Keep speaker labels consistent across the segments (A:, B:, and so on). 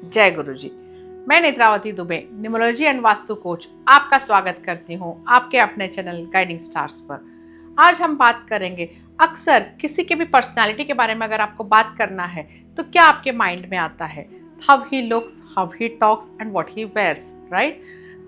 A: जय गुरु जी। मैं Netravati Dubey, numerology and vastu coach, आपका स्वागत करती हूँ आपके अपने चैनल गाइडिंग स्टार्स पर। आज हम बात करेंगे, अक्सर किसी के भी पर्सनालिटी के बारे में अगर आपको बात करना है तो क्या आपके माइंड में आता है? How he looks, how he talks and what he wears, right?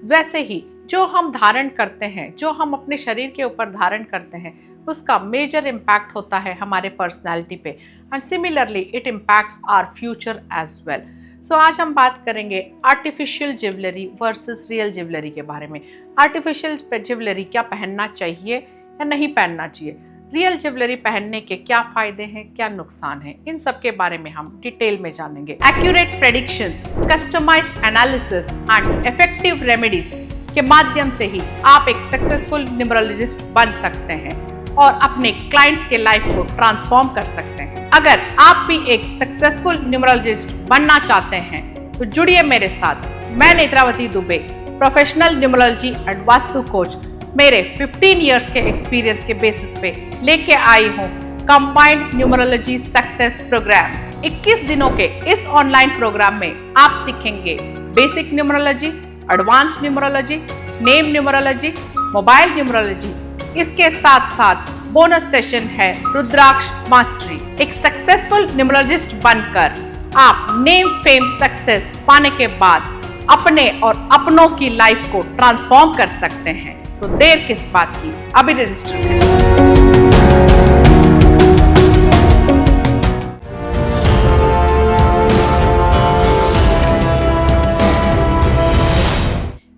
A: वैसे ही जो हम धारण करते हैं, जो हम अपने शरीर के ऊपर धारण करते हैं, उसका मेजर इम्पैक्ट होता है हमारे पर्सनालिटी पे, and similarly it impacts our future as well. So आज हम बात करेंगे artificial jewellery versus real jewellery के बारे में। आर्टिफिशियल ज्वेलरी क्या पहनना चाहिए या नहीं पहनना चाहिए, रियल ज्वेलरी पहनने के क्या फायदे हैं, क्या नुकसान हैं, इन सब के बारे में हम डिटेल में जानेंगे। Accurate predictions, customized analysis and effective remedies के माध्यम से ही आप एक सक्सेसफुल न्यूमरोलॉजिस्ट बन सकते हैं और अपने क्लाइंट्स के लाइफ को ट्रांसफॉर्म कर सकते हैं। अगर आप भी एक सक्सेसफुल न्यूमरोलॉजिस्ट बनना चाहते हैं तो जुड़िए मेरे साथ। मैं Netravati Dubey, professional numerology and vastu coach, मेरे 15 इयर्स के एक्सपीरियंस के बेसिस पे लेके आई हूँ कंबाइंड न्यूमरोलॉजी सक्सेस प्रोग्राम। 21 दिनों के इस ऑनलाइन प्रोग्राम में आप सीखेंगे basic numerology, advance numerology, name numerology, mobile numerology. इसके साथ साथ बोनस सेशन है रुद्राक्ष मास्टरी। एक सक्सेसफुल न्यूमरोलॉजिस्ट बनकर आप नेम फेम सक्सेस पाने के बाद अपने और अपनों की लाइफ को ट्रांसफॉर्म कर सकते हैं। तो देर किस बात की, अभी रजिस्टर करें।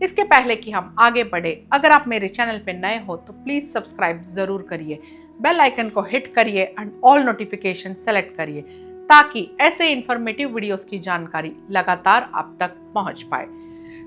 A: इसके पहले कि हम आगे बढ़े, अगर आप मेरे चैनल पे नए हो तो प्लीज सब्सक्राइब जरूर करिए, बेल आइकन को हिट करिए एंड ऑल नोटिफिकेशन सेलेक्ट करिए ताकि ऐसे इंफॉर्मेटिव वीडियोस की जानकारी लगातार आप तक पहुंच पाए।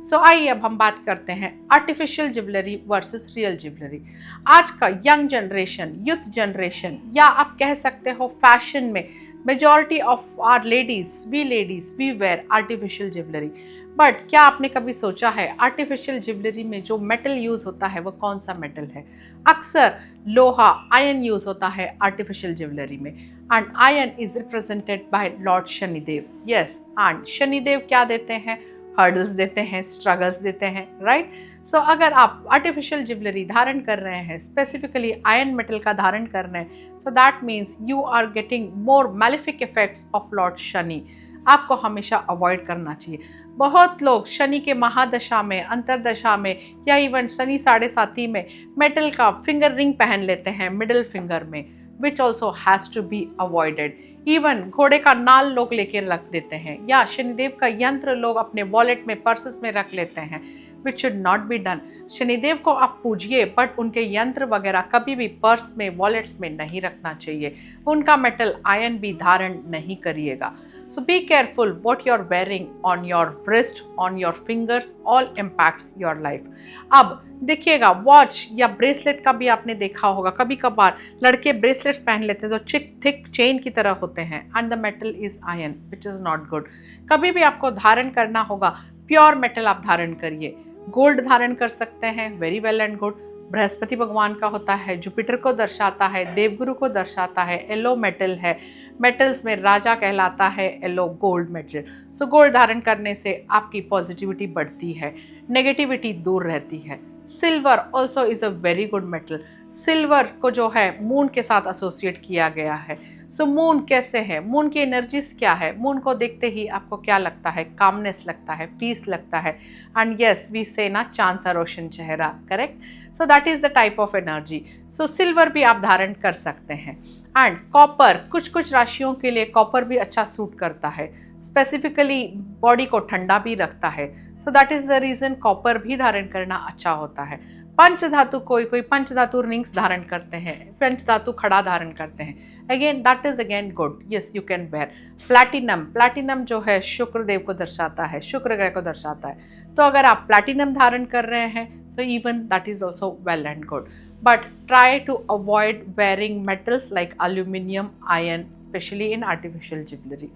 A: सो आइए अब हम बात करते हैं artificial jewellery versus real jewellery. आज का यंग जनरेशन, यूथ जनरेशन, या आप कह सकते हो फैशन में majority of our ladies we wear artificial jewellery. But क्या आपने कभी सोचा है आर्टिफिशियल ज्वेलरी में जो मेटल यूज होता है वो कौन सा मेटल है? अक्सर लोहा, आयरन यूज होता है आर्टिफिशियल ज्वेलरी में, and iron is represented by Lord Shanidev. Yes, and Shanidev क्या देते हैं? हर्डल्स देते हैं, स्ट्रगल्स देते हैं, राइट? सो अगर आप आर्टिफिशियल ज्वेलरी धारण कर रहे हैं, स्पेसिफिकली आयरन मेटल का धारण कर रहे हैं, so that means you are getting more malefic effects of lord Shani. आपको हमेशा अवॉइड करना चाहिए। बहुत लोग शनि के महादशा में, अंतरदशा में, या इवन शनि 7.5 में मेटल का फिंगर रिंग पहन लेते हैं मिडिल फिंगर में, which also has to be avoided. Even घोड़े का नाल लोग लेके रख देते हैं, या शनिदेव का यंत्र लोग अपने वॉलेट में, पर्सेस में रख लेते हैं, which should not be done. Shanidev को आप पूजिए बट उनके यंत्र वगैरह कभी भी पर्स में, वॉलेट्स में नहीं रखना चाहिए। उनका मेटल आयन भी धारण नहीं करिएगा। So be careful what you are wearing on your wrist, on your fingers, all impacts your life. अब देखिएगा, वॉच या ब्रेसलेट का भी आपने देखा होगा, कभी कभार लड़के ब्रेसलेट्स पहन लेते हैं जो थिक चेन की तरह होते हैं, and the metal is iron, which is not good. कभी भी आपको धारण करना होगा प्योर मेटल आप धारण करिए। गोल्ड धारण कर सकते हैं, very well and good. Brihaspati भगवान का होता है, जुपिटर को दर्शाता है, देवगुरु को दर्शाता है, येलो मेटल है, मेटल्स में राजा कहलाता है yellow gold metal. So gold धारण करने से आपकी पॉजिटिविटी बढ़ती है, नेगेटिविटी दूर रहती है। Silver also is a very good metal. Silver को जो है मून के साथ एसोसिएट किया गया है। सो मून कैसे है, मून की एनर्जीज क्या है? मून को देखते ही आपको क्या लगता है? कामनेस लगता है, पीस लगता है, एंड यस वी से ना, चांद सा रोशन चेहरा, correct? So that is the type of energy. So silver भी आप धारण कर सकते हैं। एंड कॉपर, कुछ राशियों के लिए कॉपर भी अच्छा सूट करता है, स्पेसिफिकली बॉडी को ठंडा भी रखता है। So that is the reason copper भी धारण करना अच्छा होता है। पंचधातु, कोई पंचधातु रिंग्स धारण करते हैं, पंचधातु खड़ा धारण करते हैं, again that is again good, yes you can where. Platinum जो है शुक्र देव को दर्शाता है, शुक्र ग्रह को दर्शाता है। तो अगर आप प्लैटिनम धारण कर रहे हैं so even that is also well and good, but try to avoid wearing metals like aluminium, iron, specially in artificial jewellery.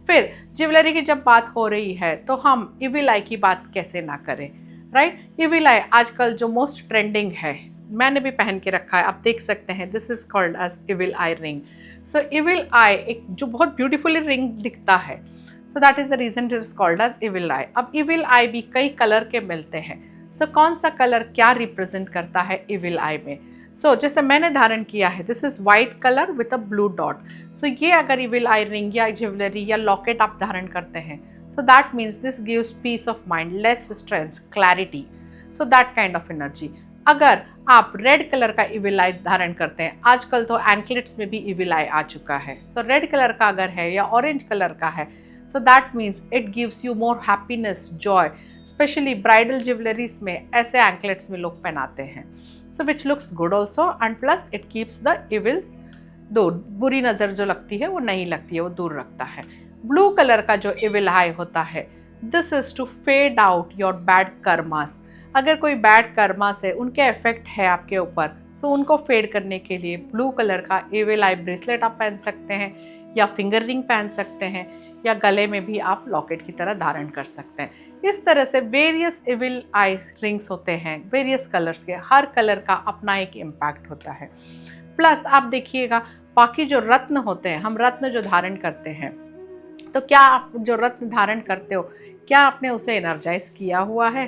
A: फिर ज्वेलरी की जब बात हो रही है तो हम इविल आई की बात कैसे ना करें, राइट? इविल आई आजकल जो मोस्ट ट्रेंडिंग है, मैंने भी पहन के रखा है, आप देख सकते हैं, this is called as evil eye ring. So evil eye एक जो बहुत ब्यूटीफुली रिंग दिखता है, so that is the reason it is called as evil eye. अब इविल आई भी कई कलर के मिलते हैं। सो कौन सा कलर क्या रिप्रेजेंट करता है इविल आई में? सो जैसे मैंने धारण किया है, this is white colour with a blue dot. So ये अगर इविल आई रिंग या ज्वेलरी या लॉकेट आप धारण करते हैं, so that means this gives peace of mind, less stress, clarity, so that kind of energy. अगर आप रेड कलर का इविल आई धारण करते हैं, आजकल तो एंकलेट्स में भी इविल आई आ चुका है, सो रेड कलर का अगर है या ऑरेंज कलर का है, so that means it gives you more happiness, joy, especially bridal jewelries में ऐसे anklets में लोग पहनाते हैं, so which looks good also and plus it keeps the evil दूर, बुरी नज़र जो लगती है वो नहीं लगती है, वो दूर रखता है। ब्लू कलर का जो evil eye होता है, this is to fade out your bad karmas। अगर कोई बैड कर्मास है, उनके इफेक्ट है आपके ऊपर, सो उनको फेड करने के लिए ब्लू कलर का इविल आई ब्रेसलेट आप पहन सकते हैं, या फिंगर रिंग पहन सकते हैं, या गले में भी आप लॉकेट की तरह धारण कर सकते हैं। इस तरह से वेरियस इविल आई रिंग्स होते हैं, वेरियस कलर्स के, हर कलर का अपना एक इम्पैक्ट होता है। प्लस आप देखिएगा बाकी जो रत्न होते हैं, हम रत्न जो धारण करते हैं, तो क्या आप जो रत्न धारण करते हो, क्या आपने उसे एनर्जाइज किया हुआ है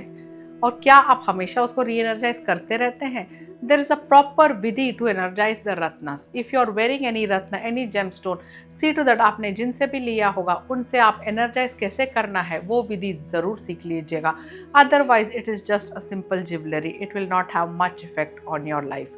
A: और क्या आप हमेशा उसको री एनर्जाइज करते रहते हैं? देयर इज अ प्रॉपर विधि टू एनर्जाइज द रत्नस। If you are wearing any रत्न, any gemstone, see to that आपने जिनसे भी लिया होगा उनसे आप एनर्जाइज कैसे करना है वो विधि ज़रूर सीख लीजिएगा। Otherwise it is just a simple jewellery, it will not have much effect on your life.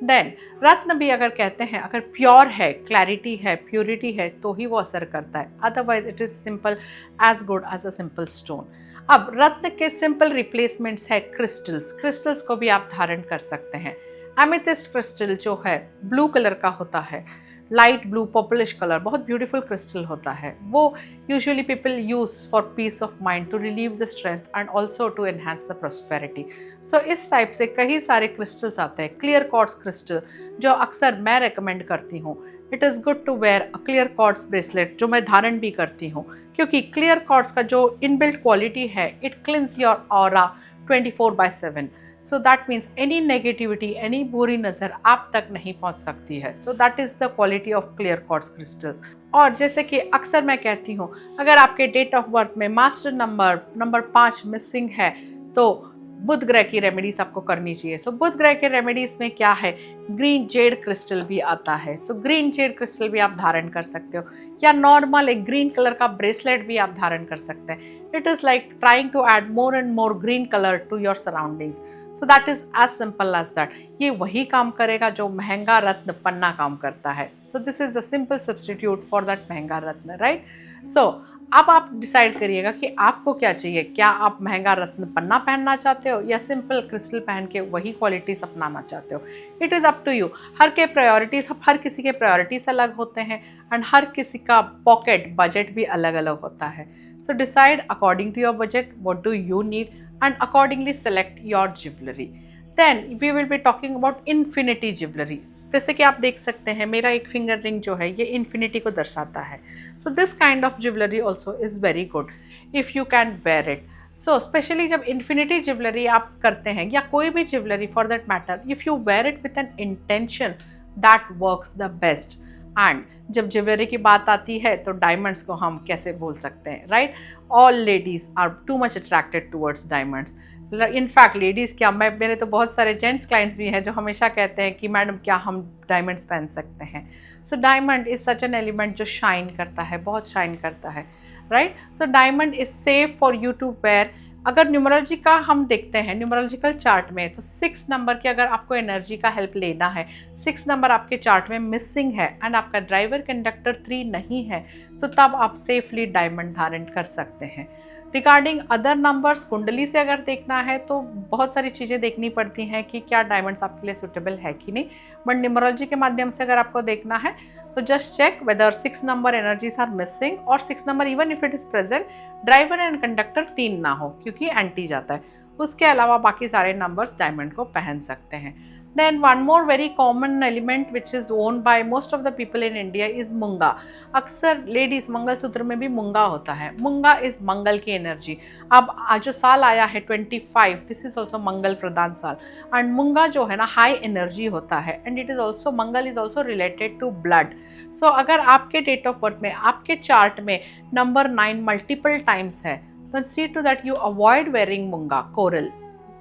A: Then रत्न भी अगर कहते हैं, अगर प्योर है, क्लैरिटी है, प्योरिटी है, तो ही वो असर करता है, otherwise it is simple as good as a simple stone. अब रत्न के सिंपल रिप्लेसमेंट्स है क्रिस्टल्स। क्रिस्टल्स को भी आप धारण कर सकते हैं। एमेथिस्ट क्रिस्टल जो है ब्लू कलर का होता है, लाइट ब्लू पर्पलिश कलर, बहुत ब्यूटीफुल क्रिस्टल होता है। वो usually people use for peace of mind, to relieve the strength and also to enhance the prosperity. So इस टाइप से कई सारे क्रिस्टल्स आते हैं। क्लियर क्वार्ट्ज क्रिस्टल जो अक्सर मैं रेकमेंड करती हूँ, it is good to wear a clear quartz bracelet, जो मैं धारण भी करती हूँ, क्योंकि क्लियर क्वार्ट्ज का जो इनबिल्ट क्वालिटी है, it क्लींस your aura 24/7। So that means any negativity, any बुरी नज़र आप तक नहीं पहुंच सकती है। So that is the quality of clear quartz crystals. और जैसे कि अक्सर मैं कहती हूँ, अगर आपके डेट ऑफ बर्थ में मास्टर नंबर 5 मिसिंग है, तो बुध ग्रह की रेमेडीज आपको करनी चाहिए। सो बुध ग्रह के रेमेडीज में क्या है, ग्रीन जेड क्रिस्टल भी आता है। सो ग्रीन जेड क्रिस्टल भी आप धारण कर सकते हो, या नॉर्मल एक ग्रीन कलर का ब्रेसलेट भी आप धारण कर सकते हैं। It is like trying to add more and more green colour to your surroundings. So that is as simple as that. ये वही काम करेगा जो महंगा रत्न पन्ना काम करता है। So this is the simple substitute for that महंगा रत्न, राइट? सो अब आप डिसाइड करिएगा कि आपको क्या चाहिए। क्या आप महंगा रत्न पन्ना पहनना चाहते हो, या सिंपल क्रिस्टल पहन के वही क्वालिटीज अपनाना चाहते हो? It is up to you. हर किसी के प्रायोरिटीज़ अलग होते हैं, एंड हर किसी का पॉकेट बजट भी अलग अलग होता है। So decide according to your budget what do you need, and accordingly select your jewellery. Then we will be talking about infinity jewellery. जैसे कि आप देख सकते हैं, मेरा एक फिंगर रिंग जो है ये इन्फिनिटी को दर्शाता है। So this kind of jewellery also is very good if you can wear it. So specially जब इन्फिनिटी ज्वेलरी आप करते हैं, या कोई भी jewellery for that matter, if you wear it with an intention, that works the best. And जब jewellery की बात आती है तो डायमंड्स को हम कैसे भूल सकते हैं, right? All ladies are too much attracted towards diamonds. In fact ladies क्या, मेरे तो बहुत सारे जेंट्स क्लाइंट्स भी हैं जो हमेशा कहते हैं कि मैडम क्या हम डायमंड्स पहन सकते हैं? So diamond is such an element जो शाइन करता है, बहुत शाइन करता है, right? So diamond is safe for you to wear. अगर न्यूमरोलॉजी का हम देखते हैं, न्यूमरोलॉजिकल चार्ट में, तो 6 नंबर की अगर आपको एनर्जी का हेल्प लेना है, 6 नंबर आपके चार्ट में मिसिंग है, एंड आपका ड्राइवर कंडक्टर 3 नहीं है, तो तब आप सेफली डायमंड धारण कर सकते हैं। रिगार्डिंग अदर नंबर्स, कुंडली से अगर देखना है तो बहुत सारी चीज़ें देखनी पड़ती हैं कि क्या डायमंड्स आपके लिए सूटेबल है कि नहीं, बट न्यूमरोलॉजी के माध्यम से अगर आपको देखना है तो just check whether 6 number energies are missing, और 6 number even if it is present, driver and conductor 3 ना हो, क्योंकि एंटी जाता है। उसके अलावा बाकी सारे नंबर्स डायमंड को पहन सकते हैं। Then one more very common element which is worn by most of the people in India is मूंगा। अक्सर लेडीज मंगलसूत्र में भी मूंगा होता है। मूंगा इज मंगल की एनर्जी। अब जो साल आया है 25, दिस इज ऑल्सो मंगल प्रदान साल। एंड मूंगा जो है ना हाई एनर्जी होता है, and it is also, Mangal is also related to blood. So अगर आपके डेट ऑफ बर्थ में, आपके चार्ट में नंबर 9 मल्टीपल टाइम्स है, then see to that you avoid wearing मूंगा, कोरल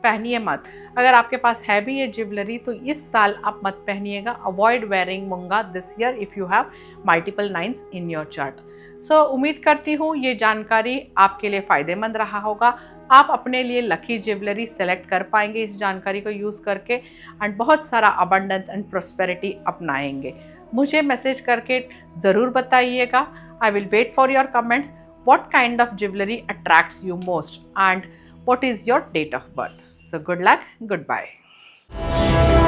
A: पहनिए मत। अगर आपके पास है भी ये ज्वेलरी तो इस साल आप मत पहनिएगा। अवॉइड वेयरिंग मूंगा this year if you have multiple 9s in your chart. So उम्मीद करती हूँ ये जानकारी आपके लिए फ़ायदेमंद रहा होगा। आप अपने लिए लकी ज्वेलरी सेलेक्ट कर पाएंगे इस जानकारी को यूज़ करके, एंड बहुत सारा अबंडेंस एंड प्रॉस्पेरिटी अपनाएंगे। मुझे मैसेज करके ज़रूर बताइएगा। I will wait for your comments. What kind of jewelry attracts you most and what is your date of birth? So good luck, goodbye.